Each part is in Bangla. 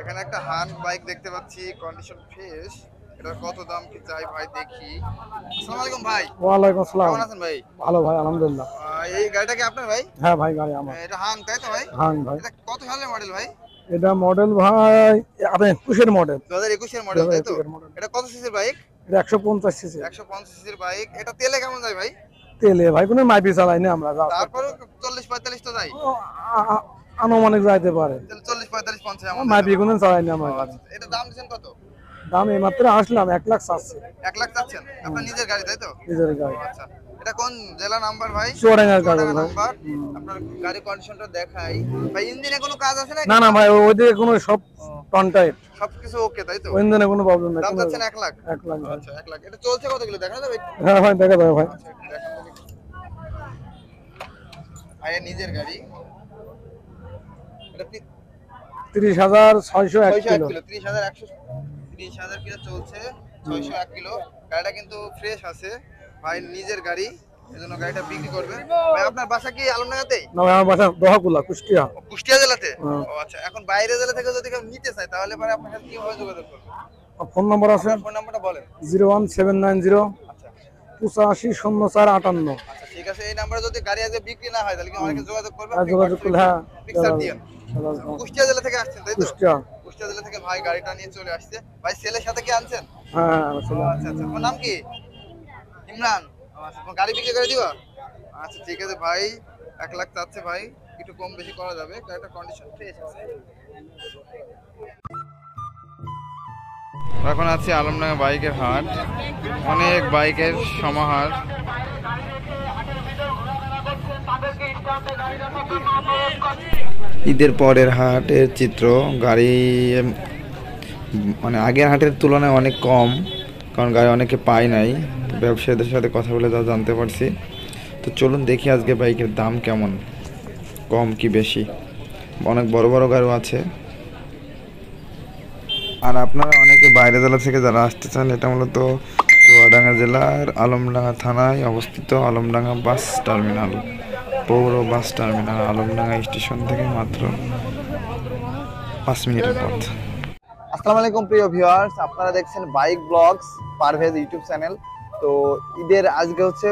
এখানে একটা হান বাইক দেখতে পাচ্ছি, কন্ডিশন ফ্রেশ। এটার কত দাম কি চাই ভাই দেখি। আসসালামু আলাইকুম ভাই। ওয়ালাইকুম আসসালাম। কেমন আছেন ভাই? ভালো ভাই, আলহামদুলিল্লাহ। এই গাড়িটা কি আপনার ভাই? হ্যাঁ ভাই, গাড়ি আমার। এটা হান তাই তো ভাই? হ্যাঁ ভাই। এটা কত সালের মডেল ভাই? এটা মডেল ভাই আপনার 21-এর মডেল। 2021 এর মডেল তাই তো? 2021-এর মডেল। এটা কত সিসির বাইক? এটা 150 সিসি। 150 সিসির বাইক। এটা তেলে কেমন যায় ভাই? তেলে ভাই কোনো মাইপি চালাই না আমরা। তারপরে 40-45 তো যায়। আনুমানিক যাইতে পারে। 40-45-50 এমন মাইপি কোনো চালাই না আমরা। আচ্ছা, এটা দাম দিচ্ছেন কত? দাম এইমাত্র আসলাম 1 লাখ চাচ্ছি। 1 লাখ চাচ্ছেন? আপনার নিজের গাড়ি তাই তো? নিজের গাড়ি। আচ্ছা, এটা কোন জেলা নাম্বার ভাই? চুয়াডাঙ্গার কাগজ ভাই। নাম্বার। আপনার গাড়ি কন্ডিশনটা দেখাই ভাই। ইঞ্জিনে কোনো কাজ আছে নাকি? না না ভাই, ওইদিকে কোনো সব কন্টাক্ট সবকিছু ওকে তাই তো? ইঞ্জিনে কোনো প্রবলেম নাই। দাম চাচ্ছেন 1 লাখ? 1 লাখ। আচ্ছা 1 লাখ। এটা চলছে কত কিলো দেখা যাবে? হ্যাঁ ভাই, দেখা যাবে ভাই। আচ্ছা একটু দেখান তো দেখি। ভাইয়ের নিজের গাড়ি। এটা 30,601 601 কিলো। কিলো, 30,100 কিলো চলছে। 601 কিলো। গাড়িটা কিন্তু ফ্রেশ আছে। ভাই নিজের গাড়ি, এজন্য গাড়িটা বিক্রি করবে। ভাই আপনার বাসা কি আলমডাঙ্গাতেই? না ভাই, আমার বাসা দহাকুলা, কুষ্টিয়া। কুষ্টিয়া জেলাতে? হ্যাঁ। ও আচ্ছা, এখন বাইরের জেলা থেকে যদি কেউ নিতে চায় তাহলে পরে আপনার সাথে কিভাবে যোগাযোগ করবে? ফোন নম্বর আছে ফোন নাম্বারটা বলেন। 01790 আচ্ছা 850458। আচ্ছা ঠিক আছে। এই নাম্বারে যদি গাড়ি আজকে বিক্রি না হয় তাহলে কি অনেকে যোগাযোগ করবে? আর যোগাযোগ করলে হ্যাঁ পিকচার দিয়েন। কুষ্টিয়া জেলা থেকে আসছেন তাই তো? কুষ্টিয়া। কুষ্টিয়া জেলা থেকে ভাই গাড়িটা নিয়ে চলে আসছে। ভাই ছেলের সাথে কি আনছেন? হ্যাঁ আচ্ছা আচ্ছা। তোমার নাম কি? ইমরান। আচ্ছা, তোমার গাড়ি বিক্রি করে দিবা? আচ্ছা ঠিক আছে ভাই। 1 লাখ চাচ্ছে ভাই, একটু কম বেশি করা যাবে। গাড়িটা কন্ডিশন ফ্রেশ আছে। এখন আছি আলমডাঙ্গা বাইকের হাট। অনেক বাইকের সমাহার। ঈদের পরের হাটের চিত্র। গাড়ি মানে আগের হাটের তুলনায় অনেক কম, কারণ গাড়ি অনেকে পায় নাই। ব্যবসায়ীদের সাথে কথা বলে যা জানতে পারছি। তো চলুন দেখি আজকে বাইকের দাম কেমন, কম কি বেশি। অনেক বড় বড় গাড়িও আছে। আর আপনারা অনেকে বাইরে জেলা থেকে যারা আসতে চান, এটা মূলত চুয়াডাঙ্গা জেলার আলমডাঙ্গা থানায় অবস্থিত আলমডাঙ্গা বাস টার্মিনাল, পৌর বাস টার্মিনাল। আলমডাঙ্গা স্টেশন থেকে মাত্র 5 মিনিটের পথ। আসসালামু আলাইকুম প্রিয় ভিউয়ার্স, আপনারা দেখছেন bike blogs Parvez YouTube channel. তো ঈদের আজকে হচ্ছে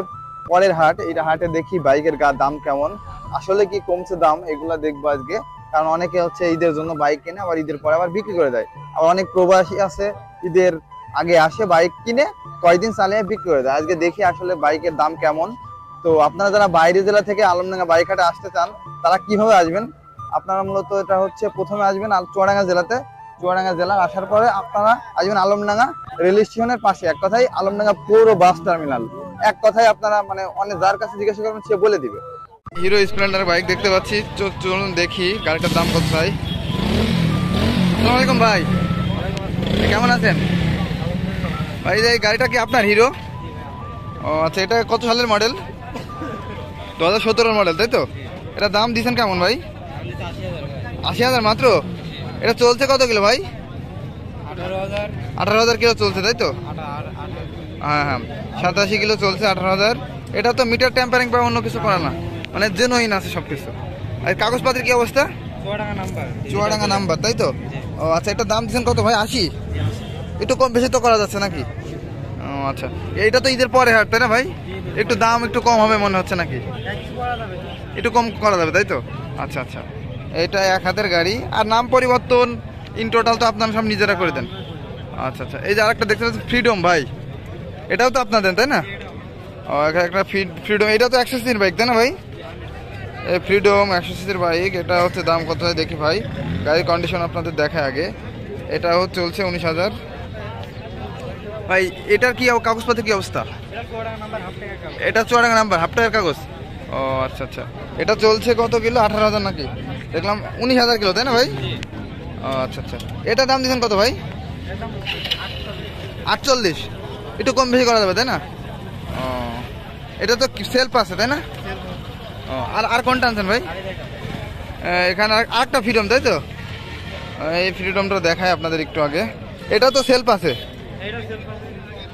পরের হাট। এই হাটে দেখি বাইকের দাম কেমন, আসলে কি কমছে দাম, এগুলা দেখবো আজকে। কারণ অনেকে হচ্ছে ঈদের জন্য বাইক কিনে আবার ঈদের পরে আবার বিক্রি করে দেয়। আবার অনেক প্রবাসী আছে ঈদের আগে আসে বাইক কিনে কয়েকদিন চালিয়ে বিক্রি করে দেয়। আজকে দেখি আসলে বাইকের দাম কেমন। তো আপনারা যারা বাইরের জেলা থেকে আলমডাঙ্গা বাইক হাটে আসতে চান তারা কিভাবে আসবেন? আপনারা মূলত এটা হচ্ছে প্রথমে আসবেন চুয়াডাঙ্গা জেলাতে। চুয়াডাঙ্গা জেলা আসার পরে আপনারা আসবেন আলমডাঙ্গা রেল স্টেশনের পাশে, এক কথায় আলমডাঙ্গা পৌর বাস টার্মিনাল। এক কথায় আপনারা মানে অনেক যার কাছে জিজ্ঞাসা করবেন সে বলে দিবে। হিরো স্প্লেন্ডার বাইক দেখতে পাচ্ছি, চলুন দেখি গাড়িটার দাম কত চাই। আসসালামু আলাইকুম ভাই, কেমন আছেন ভাই? এই গাড়িটা কি আপনার হিরো? ও আচ্ছা, এটা কত সালের মডেল? 2017 মডেল তাই তো? এটা দাম দিচ্ছেন কেমন ভাই? 80,000 মাত্র? এটা চলছে কত কিলো ভাই? 18,000 কিলো চলছে তাই তো? হ্যাঁ হ্যাঁ, 87 কিলো চলছে, 18,000। এটা তো মিটার ট্যাম্পারিং বা অন্য কিছু করা না, মানে জেনুইন আছে সবকিছু। আর কাগজপত্রের কি অবস্থা? চুয়াডাঙ্গা নাম্বার তাই তো? ও আচ্ছা, এটা দাম দিচ্ছেন কত ভাই? 80? একটু কম বেশি তো করা যাচ্ছে নাকি? ও আচ্ছা, এইটা তো ঈদের পরে হাট তাই না ভাই? একটু দাম একটু কম হবে মনে হচ্ছে নাকি? একটু কম করা যাবে তাই তো? আচ্ছা আচ্ছা। এটা 1 হাতের গাড়ি, আর নাম পরিবর্তন ইন টোটাল তো আপনারা সব নিজেরা করে দেন? আচ্ছা আচ্ছা। এই যে আরেকটা দেখতে পাচ্ছি ফ্রিডম ভাই, এটাও তো আপনাদের তাই না? ও একটা ফ্রিডম, এটা তো 100 সিসির বাইক তাই না ভাই? এই ফ্রিডম 100 সিসির বাইক। এটা হচ্ছে দাম কত হয় দেখি ভাই। গাড়ির কন্ডিশন আপনাদের দেখায় আগে। এটা হচ্ছে চলছে 19,000 ভাই। এটার কি কাগজপত্রের কি অবস্থা? এটা চুয়াডাঙ্গা নাম্বার, হাফ টায়ার কাগজ। ও আচ্ছা আচ্ছা। এটা চলছে কত কিলো? 18,000 নাকি? দেখলাম 19,000 কিলো তাই না ভাই? ও আচ্ছা আচ্ছা। এটা দাম দিচ্ছেন কত ভাই? 48? একটু কম বেশি করা যাবে তাই না? ও, এটা তো সেলফ আছে তাই না? ও, আর কোনটা আনছেন ভাই? এখানে আরেকটা ফ্রিডম তাই তো? এই ফ্রিডমটা দেখায় আপনাদের একটু আগে। এটাও তো সেলফ আছে?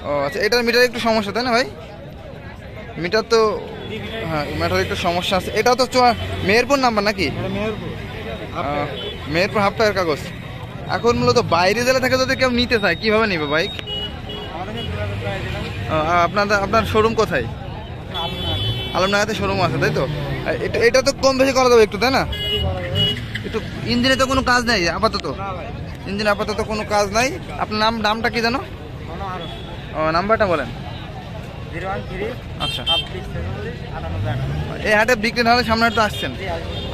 ও আচ্ছা, এটার মিটার একটু সমস্যা তাই না ভাই? মিটার তো, হ্যাঁ মিটার একটু সমস্যা আছে। এটাও তো মেহেরপুর নাম্বার নাকি? মেহেরপুর হাফ টায়ার কাগজ। এখন মূলত বাইরে জেলা থেকে যদি কেউ নিতে চায় কিভাবে নিবে বাইক? আপনার শোরুম কোথায়? আলমডাঙ্গাতে শোরুম আছে তাই তো? এটা তো কম বেশি করা যাবে একটু, তাই না? একটু ইঞ্জিনে তো কোনো কাজ নেই আপাতত, ইঞ্জিনে আপাতত কোনো কাজ নাই। আপনার নামটা কি জানো? নাম্বারটা বলেন। আচ্ছা, এই হাটে বিক্রি না হলে সামনে হাটে আসছেন।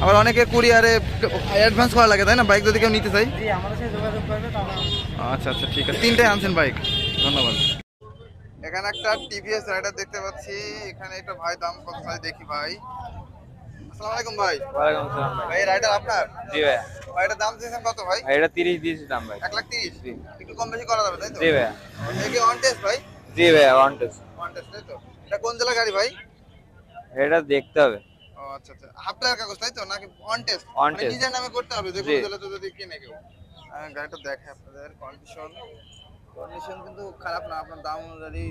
আবার অনেকে কুরিয়ারে অ্যাডভান্স করা লাগে তাই না, বাইক যদি কেউ নিতে চাই? আচ্ছা আচ্ছা, ঠিক আছে। 3টাই আনছেন বাইক, ধন্যবাদ। এখানে একটা টিভিএস রাইডার দেখতে পাচ্ছি। এখানে একটা ভাই দাম কত চাই দেখি ভাই। আসসালামু আলাইকুম ভাই। ওয়ালাইকুম আসসালাম ভাই। ভাই এই রাইডার আপনার? জি ভাই। ভাই এটার দাম দিয়েছেন কত ভাই? এটা 30 দিয়েছি দাম ভাই। 1,30,000। জি। একটু কম বেশি করা যাবে তাই তো? জি ভাই। এটা কি অন টেস্ট ভাই? জি ভাই, ওয়ান টেস্ট। অন টেস্ট তাই তো? এটা কোন জেলা গাড়ি ভাই? এটা দেখতে হবে। ও আচ্ছা আচ্ছা, হাফ টায়ার কাগজ তাই তো নাকি অন টেস্ট? On test। নিজের নামে করতে হবে যে জি। কোনো জেলাতে যদি কিনে কেউ। গাড়িটা দেখে আপনাদের কন্ডিশন কিন্তু খারাপ না, আপনার দাম অনুযায়ী।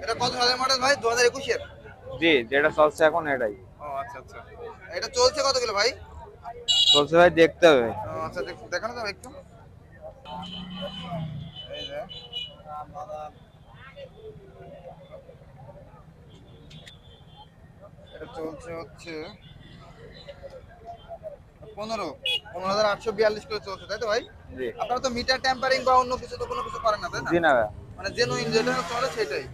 এটা কত সালের মডেল ভাই? 2021 এর? জি, যেটা চলছে এখন এটাই ও আচ্ছা আচ্ছা। এটা চলছে কত কিলো ভাই? চলছে ভাই, দেখতে হবে। ও আচ্ছা, দেখানো যাবে একটু? এই যে এটা চলছে হচ্ছে 15,842 করে চলছে তাই তো ভাই? জি। আপনারা তো মিটার ট্যাম্পারিং বা অন্য কিছু তো কোনো কিছু করেন না তাই না? জি না ভাই। মানে জেনুইন যেটা চলে সেটাই।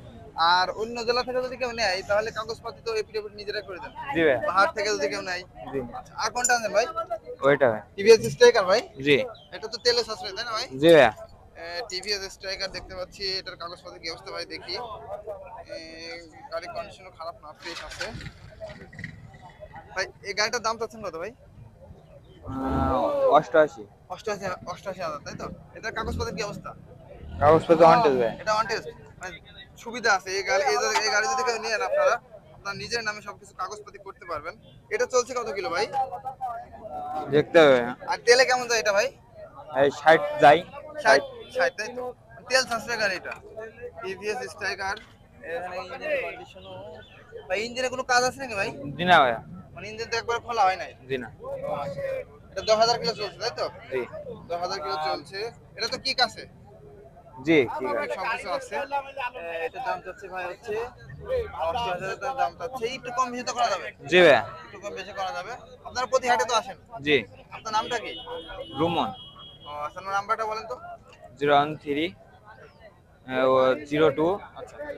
আর অন্য জেলা থেকে যদি কেউ নেয় তাহলে কাগজপাতি তো এফিডেভিট নিজেরাই করে দেন। জি ভাই। পাহাড় থেকে যদি কেউ নেয়। জি। আচ্ছা, আর কোনটা আনছেন ভাই? ওইটা ভাই। টিভিএস স্ট্রাইকার ভাই? জি। এটা তো তেলে সাশ্রয় তাই না ভাই? জি ভাই। টিভিএস স্ট্রাইকার দেখতে পাচ্ছি। এটার কাগজপত্র কি অবস্থা ভাই দেখি। গাড়ির কন্ডিশনও খারাপ না, ফ্রেশ আছে ভাই। এই গাড়িটার দাম চাচ্ছেন কত ভাই? 88। 88,000 তাই তো? এটার কাগজপত্র কি অবস্থা? কাগজপত্র ওয়ান টেস্ট ভাই। এটা অন টেস্ট, মানে সুবিধা আছে এই গাড়ি যদি কেউ নেন আপনারা আপনার নিজের নামে সবকিছু কাগজপাতি করতে পারবেন। এটা চলছে কত কিলো ভাই? দেখতে হবে। আর তেলে কেমন যায় এটা ভাই? এই 60 যাই। 60 তাই তো? তেল সাশ্রয় গাড়ি এটা, টিভিএস স্ট্রাইকার। এখানে ইঞ্জিনের কন্ডিশনও ভাই, ইঞ্জিনে কোনো কাজ আছে নাকি ভাই? জি না ভাই। মানে ইঞ্জিন তো একবার খোলা হয় নাই। জি না। এটা 10,000 কিলো চলছে তাই তো? জি। 10,000 কিলো চলছে। এটা তো কিক আছে? জি, ঠিক আছে। সবকিছু আছে। এটার দাম চাচ্ছে ভাই হচ্ছে 88,000 দাম চাচ্ছে। একটু কম বেশি তো করা যাবে? জি ভাই। একটু কম বেশি করা যাবে। আপনারা প্রতি হাটে তো আসেন। জি। আপনার নামটা কি? রুমন। ও আচ্ছা, আপনার নাম্বারটা বলেন তো। 013 02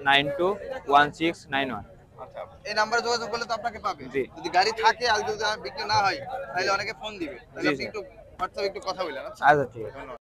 92 1691। আচ্ছা, এই নাম্বারে যোগাযোগ করলে তো আপনাকে পাবে। জি। যদি গাড়ি থাকে আর যদি বিক্রি না হয় তাহলে অনেকে ফোন দিবে। তাহলে জি, আপনি স্যার। একটু হোয়াটসঅ্যাপে একটু কথা বলেন। আচ্ছা, আচ্ছা, ঠিক আছে। ধন্যবাদ।